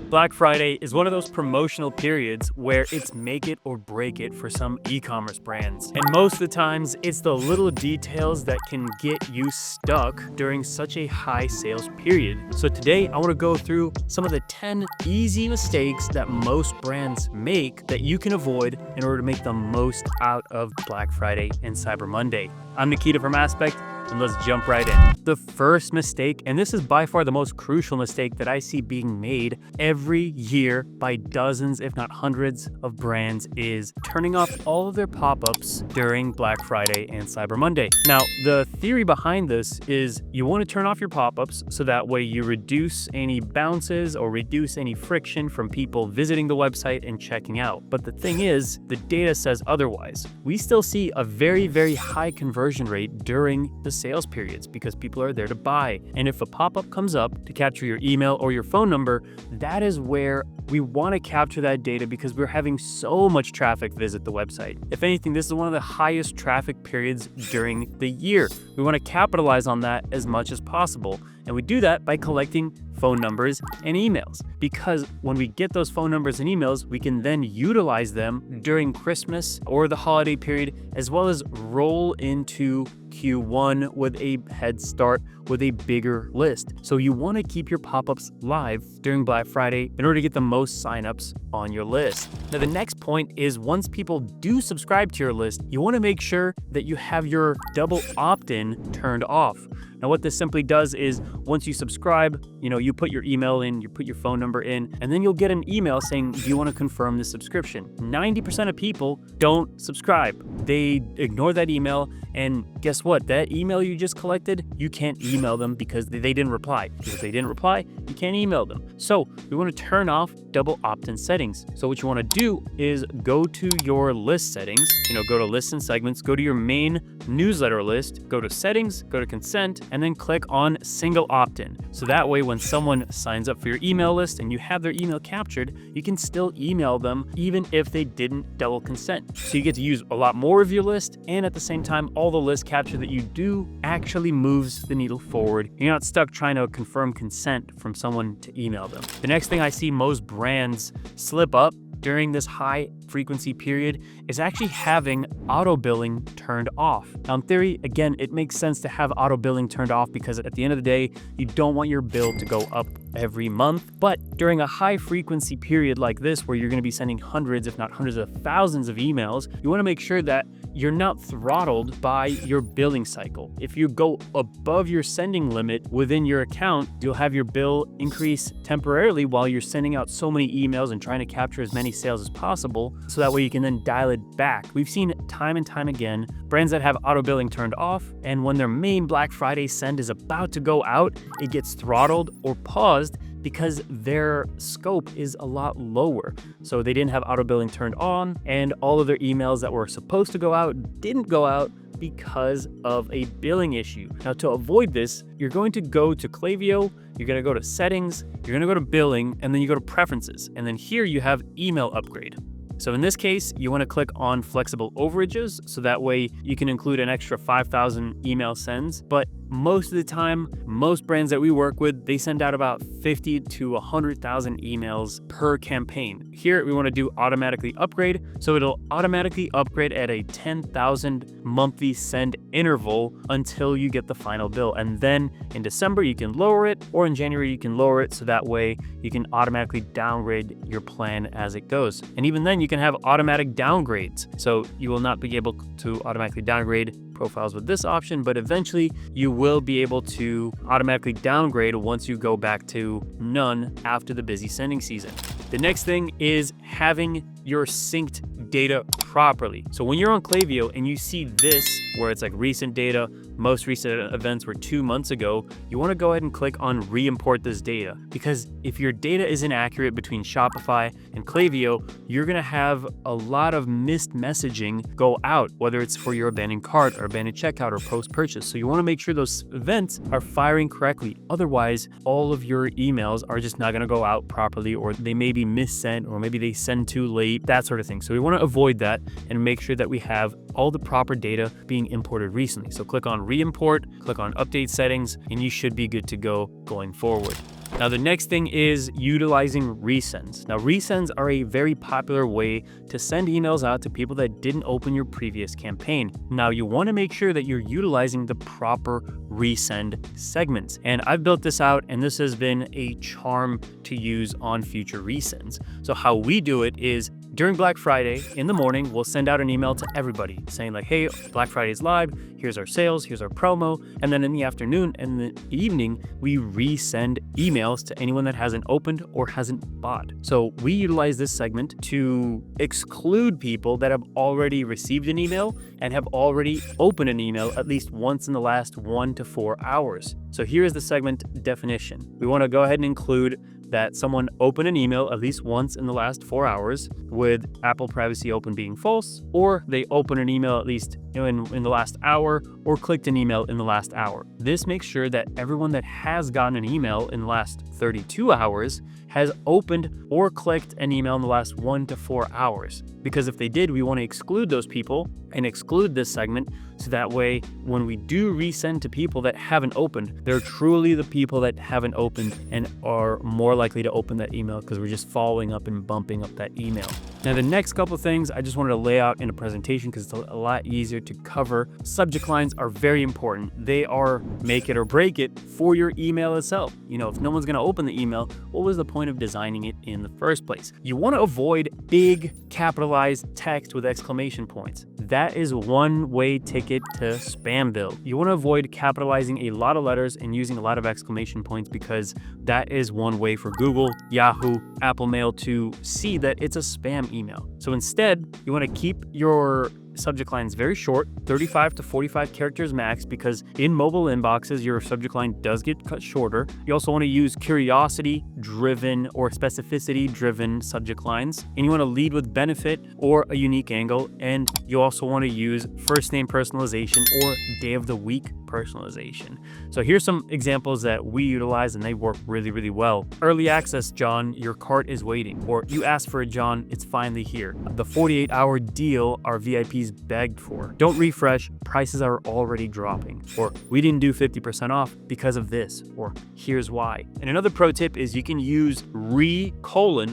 Black Friday is one of those promotional periods where it's make it or break it for some e-commerce brands. And most of the times, it's the little details that can get you stuck during such a high sales period. So today, I want to go through some of the 10 easy mistakes that most brands make that you can avoid in order to make the most out of Black Friday and Cyber Monday. I'm Nikita from Aspect, and let's jump right in. The first mistake, and this is by far the most crucial mistake that I see being made every year by dozens, if not hundreds of brands, is turning off all of their pop-ups during Black Friday and Cyber Monday. Now, the theory behind this is you want to turn off your pop-ups so that way you reduce any bounces or reduce any friction from people visiting the website and checking out. But the thing is, the data says otherwise. We still see a very, very high conversion rate during the sales periods because people are there to buy. And if a pop-up comes up to capture your email or your phone number, that is where we want to capture that data because we're having so much traffic visit the website. If anything, this is one of the highest traffic periods during the year. We want to capitalize on that as much as possible. And we do that by collecting phone numbers and emails, because when we get those phone numbers and emails, we can then utilize them during Christmas or the holiday period, as well as roll into Q1 with a head start with a bigger list. So you want to keep your pop-ups live during Black Friday in order to get the most signups on your list. Now, the next point is once people do subscribe to your list, you want to make sure that you have your double opt-in turned off. Now, what this simply does is once you subscribe, you put your email in, you put your phone number in, and then you'll get an email saying, do you want to confirm this subscription? 90% of people don't subscribe. They ignore that email, and guess what? That email you just collected, you can't email them because they didn't reply. Because if they didn't reply, you can't email them. So we want to turn off double opt-in settings. So what you want to do is go to your list settings, go to lists and segments, go to your main newsletter list, go to settings, go to consent, and then click on single opt-in. So that way, when someone signs up for your email list and you have their email captured, you can still email them even if they didn't double consent. So you get to use a lot more of your list, and at the same time, all the list capture that you do actually moves the needle forward. You're not stuck trying to confirm consent from someone to email them. The next thing I see most brands slip up during this high frequency period is actually having auto billing turned off. Now, in theory, again, it makes sense to have auto billing turned off because at the end of the day, you don't want your bill to go up every month. But during a high frequency period like this, where you're going to be sending hundreds, if not hundreds of thousands of emails, you want to make sure that you're not throttled by your billing cycle. If you go above your sending limit within your account, you'll have your bill increase temporarily while you're sending out so many emails and trying to capture as many sales as possible, so that way you can then dial it back. We've seen time and time again brands that have auto billing turned off, and when their main Black Friday send is about to go out, it gets throttled or paused because their scope is a lot lower. So they didn't have auto billing turned on, and all of their emails that were supposed to go out didn't go out because of a billing issue. Now, to avoid this, you're going to go to Klaviyo, you're going to go to settings, you're going to go to billing, and then you go to preferences. And then here you have email upgrade. So in this case, you want to click on flexible overages, so that way you can include an extra 5,000 email sends. But most of the time, most brands that we work with, they send out about 50 to 100,000 emails per campaign. Here, we want to do automatically upgrade. So it'll automatically upgrade at a 10,000 monthly send interval until you get the final bill. And then in December, you can lower it, or in January, you can lower it. So that way you can automatically downgrade your plan as it goes. And even then, you can have automatic downgrades. So you will not be able to automatically downgrade profiles with this option, but eventually you will be able to automatically downgrade once you go back to none after the busy sending season. The next thing is having your synced data properly. So when you're on Klaviyo and you see this, where it's like recent data, most recent events were 2 months ago, you want to go ahead and click on re-import this data, because if your data is inaccurate between Shopify and Klaviyo, you're going to have a lot of missed messaging go out, whether it's for your abandoned cart or abandoned checkout or post-purchase. So you want to make sure those events are firing correctly. Otherwise, all of your emails are just not going to go out properly, or they may be missent, or maybe they send too late, that sort of thing. So we want to avoid that. that and make sure that we have all the proper data being imported recently. So click on re-import, click on update settings, and you should be good to go going forward. Now, the next thing is utilizing resends. Now, resends are a very popular way to send emails out to people that didn't open your previous campaign. Now, you want to make sure that you're utilizing the proper resend segments. And I've built this out, and this has been a charm to use on future resends. So how we do it is during Black Friday in the morning, we'll send out an email to everybody saying like, hey, Black Friday is live. Here's our sales, here's our promo. And then in the afternoon and the evening, we resend emails to anyone that hasn't opened or hasn't bought. So we utilize this segment to exclude people that have already received an email and have already opened an email at least once in the last 1 to 4 hours. So here is the segment definition. We want to go ahead and include that someone opened an email at least once in the last 4 hours, with Apple Privacy Open being false, or they opened an email at least in the last hour, or clicked an email in the last hour. This makes sure that everyone that has gotten an email in the last 32 hours has opened or clicked an email in the last 1 to 4 hours. Because if they did, we want to exclude those people and exclude this segment, so that way when we do resend to people that haven't opened, they're truly the people that haven't opened and are more likely to open that email, because we're just following up and bumping up that email. Now, the next couple things I just wanted to lay out in a presentation because it's a lot easier to cover. Subject lines are very important. They are make it or break it for your email itself. If no one's going to open the email, what was the point of designing it in the first place? You want to avoid big capitalized text with exclamation points. That is one way ticket to spam bill. You want to avoid capitalizing a lot of letters and using a lot of exclamation points, because that is one way for Google, Yahoo, Apple Mail to see that it's a spam email. So instead, you want to keep your subject lines very short, 35 to 45 characters max, because in mobile inboxes, your subject line does get cut shorter. You also want to use curiosity-driven or specificity-driven subject lines, and you want to lead with benefit or a unique angle, and you also want to use first name personalization or day of the week personalization. So here's some examples that we utilize, and they work really, really well. Early access, John, your cart is waiting. Or you asked for it, John, it's finally here. The 48-hour deal our VIPs begged for. Don't refresh, prices are already dropping. Or we didn't do 50% off because of this. Or here's why. And another pro tip is you can use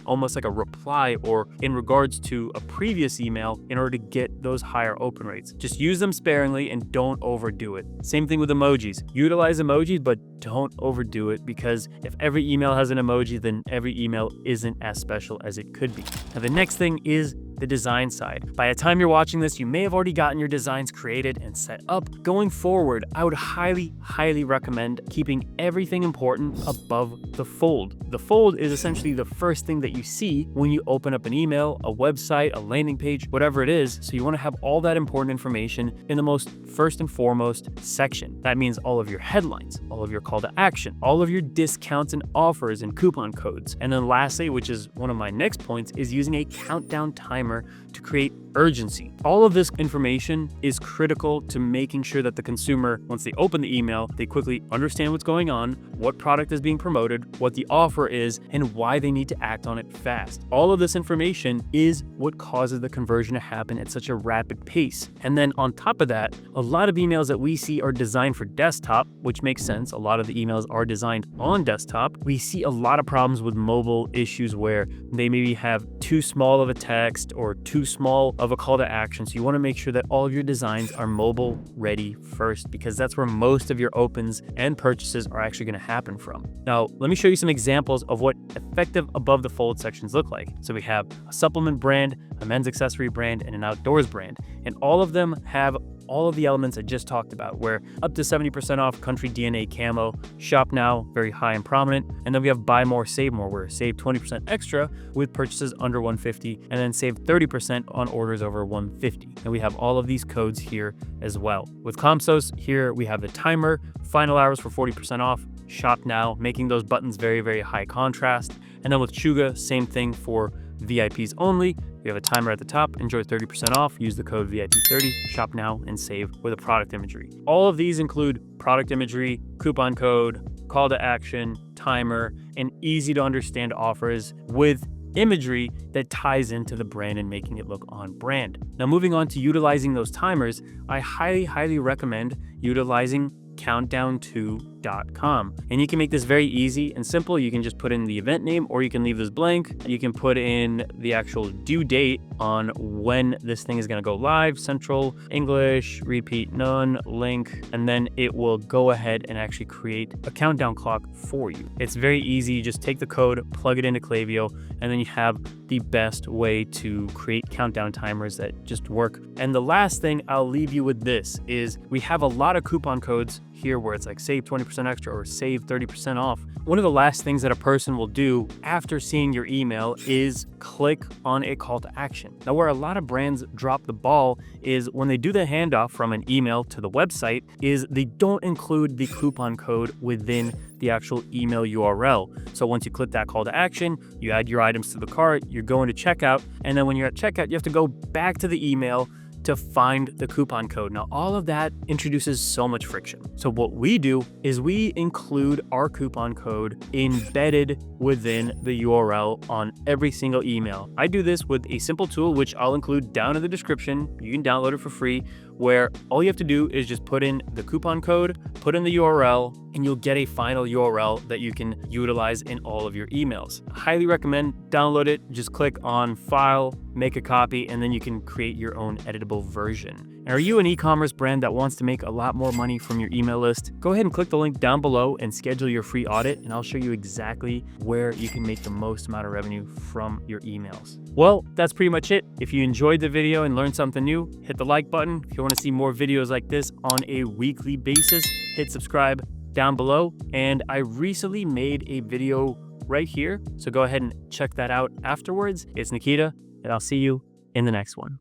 almost like a reply or in regards to a previous email in order to get those higher open rates. Just use them sparingly and don't overdo it. Same thing with emojis. Utilize emojis, but don't overdo it, because if every email has an emoji, then every email isn't as special as it could be. Now, the next thing is the design side. By the time you're watching this, you may have already gotten your designs created and set up. Going forward, I would highly, highly recommend keeping everything important above the fold. The fold is essentially the first thing that you see when you open up an email, a website, a landing page, whatever it is. So you want to have all that important information in the most first and foremost section. That means all of your headlines, all of your call to action, all of your discounts and offers and coupon codes. And then lastly, which is one of my next points, is using a countdown timer to create urgency. All of this information is critical to making sure that the consumer, once they open the email, they quickly understand what's going on, what product is being promoted, what the offer is, and why they need to act on it fast. All of this information is what causes the conversion to happen at such a rapid pace. And then on top of that, a lot of emails that we see are designed for desktop, which makes sense. A lot of the emails are designed on desktop. We see a lot of problems with mobile issues where they maybe have too small of a text or too small of a call to action. So you want to make sure that all of your designs are mobile ready first, because that's where most of your opens and purchases are actually going to happen from. Now, let me show you some examples of what effective above the fold sections look like. So we have a supplement brand, a men's accessory brand, and an outdoors brand. And all of them have all of the elements I just talked about, where up to 70% off country DNA camo, shop now, very high and prominent. And then we have buy more, save more, where save 20% extra with purchases under $150, and then save 30% on orders over $150. And we have all of these codes here as well. With Comsos, here we have the timer, final hours for 40% off, shop now, making those buttons very, very high contrast. And then with Chuga, same thing for VIPs only. We have a timer at the top, enjoy 30% off, use the code VIP30, shop now, and save with a product imagery. All of these include product imagery, coupon code, call to action, timer, and easy to understand offers with imagery that ties into the brand and making it look on brand. Now, moving on to utilizing those timers, I highly recommend utilizing countdown2.com. And you can make this very easy and simple. You can just put in the event name, or you can leave this blank. You can put in the actual due date on when this thing is going to go live, Central, English, repeat none, link, and then it will go ahead and actually create a countdown clock for you. It's very easy. You just take the code, plug it into Klaviyo, and then you have the best way to create countdown timers that just work. And the last thing I'll leave you with this is we have a lot of coupon codes here where it's like save 20% extra or save 30% off. One of the last things that a person will do after seeing your email is click on a call to action. Now, where a lot of brands drop the ball is when they do the handoff from an email to the website is they don't include the coupon code within the actual email URL. So once you click that call to action, you add your items to the cart, you're going to checkout, and then when you're at checkout, you have to go back to the email to find the coupon code. Now, all of that introduces so much friction. So what we do is we include our coupon code embedded within the URL on every single email. I do this with a simple tool, which I'll include down in the description. You can download it for free, where all you have to do is just put in the coupon code, put in the URL, and you'll get a final URL that you can utilize in all of your emails. I highly recommend download it. Just click on File, make a copy, and then you can create your own editable version. And are you an e-commerce brand that wants to make a lot more money from your email list? Go ahead and click the link down below and schedule your free audit, and I'll show you exactly where you can make the most amount of revenue from your emails. Well, that's pretty much it. If you enjoyed the video and learned something new, hit the like button. If you want to see more videos like this on a weekly basis, hit subscribe down below. And I recently made a video right here, so go ahead and check that out afterwards. It's Nikita, and I'll see you in the next one.